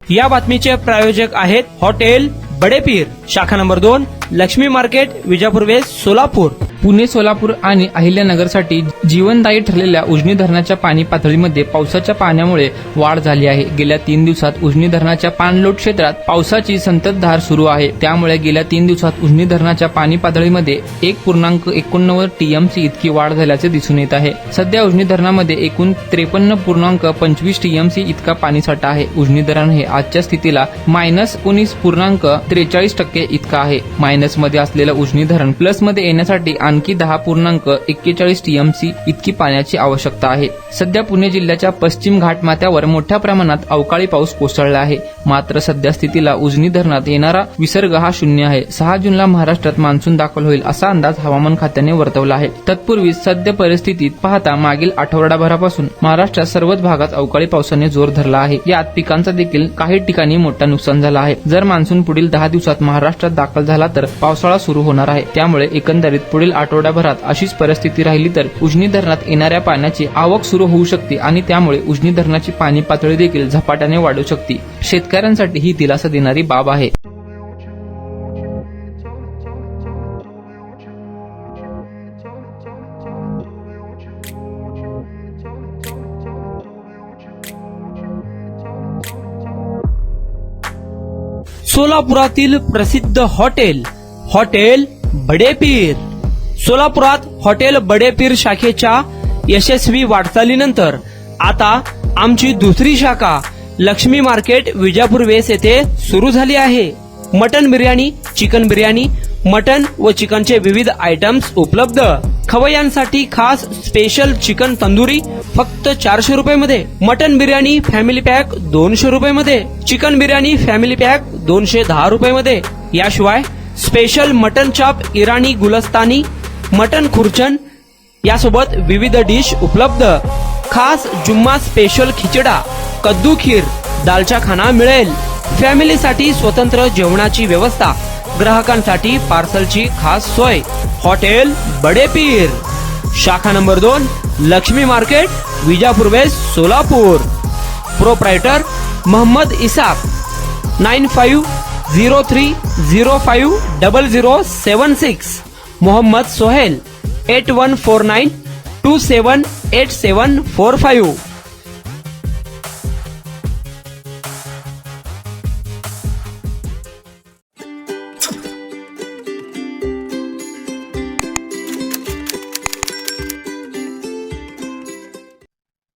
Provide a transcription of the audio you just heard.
या बातमीचे प्रायोजक आहेत हॉटेल बडेपीर, शाखा number 2, Laxmi market, Vijapur west, Solapur. Pune, Solapur आणि अहिल्यानगरसाठी जीवनदायी ठरलेल्या उजनी धरणाच्या पाणी पातळीमध्ये पावसाच्या पाण्यामुळे वाढ झाली आहे। गेल्या 3 दिवसात उजनी धरणाच्या पाणलोट क्षेत्रात पावसाची संततधार सुरू आहे। त्यामुळे गेल्या 3 दिवसात उजनी धरणाच्या पाणी पातळीमध्ये 1.89 टीएमसी इतकी वाढ झाल्याचे दिसून येत आहे। सध्या उजनी धरणामध्ये एकूण 53.25 टीएमसी इतका पाणीसाठा आहे। उजनी धरण हे आजच्या स्थितीला -19.43% इतका आहे। मायनसमध्ये असलेलं उजनी धरण प्लसमध्ये येण्यासाठी आणखी 10.41 टीएमसी इतकी पाण्याची आवश्यकता आहे। सध्या पुणे जिल्ह्याच्या पश्चिम घाटमाथ्यावर मोठ्या प्रमाणात अवकाळी पाऊस कोसळला आहे। मात्र सध्या स्थितीला उजनी धरणात येणारा विसर्ग हा 0 आहे। 6 जूनला महाराष्ट्रात मान्सून दाखल होईल असा अंदाज हवामान खात्याने वर्तवला आहे। तत्पूर्वी सद्य परिस्थितीत पाहता मागील आठवडाभरापासून महाराष्ट्रात सर्वच भागात अवकाळी पावसाने जोर धरला आहे। यात पिकांचा देखील काही ठिकाणी मोठा नुकसान झालं आहे। जर मान्सून पुढील 10 दिवसात महाराष्ट्रात दाखल झाला तर पावसाळा सुरू होणार आहे। त्यामुळे एकंदरीत पुढील आठवड्याभरात अशीच परिस्थिती राहिली तर उजनी धरणात येणाऱ्या पाण्याची आवक सुरू होऊ शकते आणि त्यामुळे उजनी धरणाची पाणी पातळी देखील झपाट्याने वाढू शकते। शेतकऱ्यांसाठी ही दिलासा देणारी बाब आहे। सोलापुरातील प्रसिद्ध हॉटेल बडेपीर। सोलापुरात हॉटेल बडेपीर शाखेच्या यशस्वी वाटचालीनंतर आता आमची दुसरी शाखा लक्ष्मी मार्केट, विजापूर वेस्ट येथे सुरू झाली आहे। Mutton biryani, chicken biryani, mutton व चिकनचे विविध आयटम्स उपलब्ध। खवय्यांसाठी खास स्पेशल चिकन तंदुरी फक्त 400 रुपये मध्ये, मटन बिर्याणी फॅमिली पॅक 200 रुपये मध्ये, चिकन बिर्याणी फॅमिली पॅक 210 रुपये मध्ये। याशिवाय स्पेशल मटन चाप, इराणी गुलस्तानी, मटन खुर्चन यासोबत विविध डिश उपलब्ध। खास जुम्मा स्पेशल खिचडा, कद्दू खीर, दालचा खाना मिळेल। फॅमिलीसाठी स्वतंत्र जेवणाची व्यवस्था, ग्राहकांसाठी पार्सलची खास सोय। हॉटेल बडेपीर, शाखा number 2, Laxmi market, Vijapur west, Solapur. Proprietor Mohammad Isaq, 9503050076। Mohammad Sohail, 8149278745।